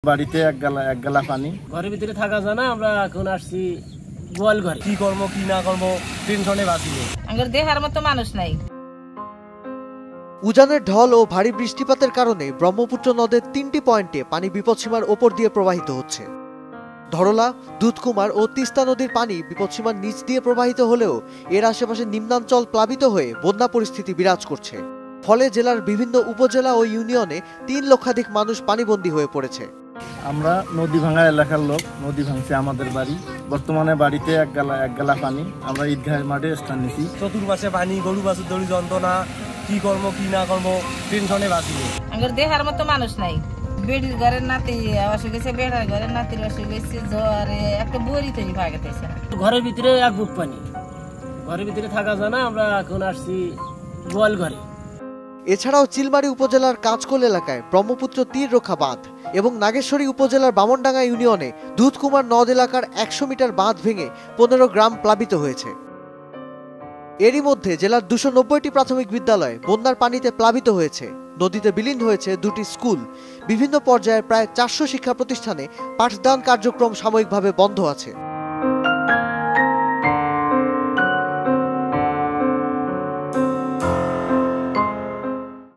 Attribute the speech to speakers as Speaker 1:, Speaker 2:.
Speaker 1: বাড়িতে এক গালা পানি,
Speaker 2: ঘরের ভিতরে থাকা যায় না। আমরা এখন আসছি গোয়াল ঘরে। কি করবো কি না করবো টেনশনে বাঁচি।
Speaker 3: আমাদের দেহার মতো মানুষ নাই।
Speaker 4: উজানের ঢল ও ভারী বৃষ্টিপাতের কারণে ব্রহ্মপুত্র নদের ৩টি পয়েন্টে পানি বিপদসীমার ওপর দিয়ে প্রবাহিত হচ্ছে। ধরলা, দুধকুমার ও তিস্তা নদীর পানি বিপদসীমার নিচ দিয়ে প্রবাহিত হলেও এর আশেপাশে নিম্নাঞ্চল প্লাবিত হয়ে বন্যা পরিস্থিতি বিরাজ করছে। ফলে জেলার বিভিন্ন উপজেলা ও ইউনিয়নে ৩ লক্ষাধিক মানুষ পানিবন্দী হয়ে পড়েছে।
Speaker 1: আমরা নদী ভাঙা এলাকার লোক, নদী ভাঙছে আমাদের বাড়ি। বর্তমানে বাড়িতে এক গালা পানি। আমরা ঈদগাহের মাঠে স্থান নিছি।
Speaker 2: চতুর্পাশে পানি, গরু বাছুর দড়ি যন্ত্রণা, কি করবো কি না করবো টেনশনে বাঁচি।
Speaker 3: আমাদের দেহার মতো মানুষ নাই। বেডির ঘরের নাতি অসুখ হয়েছে, বেড়ার ঘরের নাতির অসুখ হয়েছে, জ্বরে একটা বড়ি তৈরি ভাগে গেছে।
Speaker 2: ঘরের ভিতরে এক বুক পানি, ঘরের ভিতরে থাকা যায় না। আমরা এখন আসছি গোয়াল ঘরে।
Speaker 4: এছাড়াও চিলমারী উপজেলার কাঁচকোল এলাকায় ব্রহ্মপুত্র তীর রক্ষা বাঁধ এবং নাগেশ্বরী উপজেলার বামনডাঙ্গা ইউনিয়নে দুধকুমার নদ এলাকার ১০০ মিটার বাঁধ ভেঙে ১৫ গ্রাম প্লাবিত হয়েছে। এরই মধ্যে জেলার ২৯০টি প্রাথমিক বিদ্যালয় বন্যার পানিতে প্লাবিত হয়েছে। নদীতে বিলীন হয়েছে ২টি স্কুল। বিভিন্ন পর্যায়ে প্রায় ৪০০ শিক্ষা প্রতিষ্ঠানে পাঠদান কার্যক্রম সাময়িকভাবে বন্ধ আছে।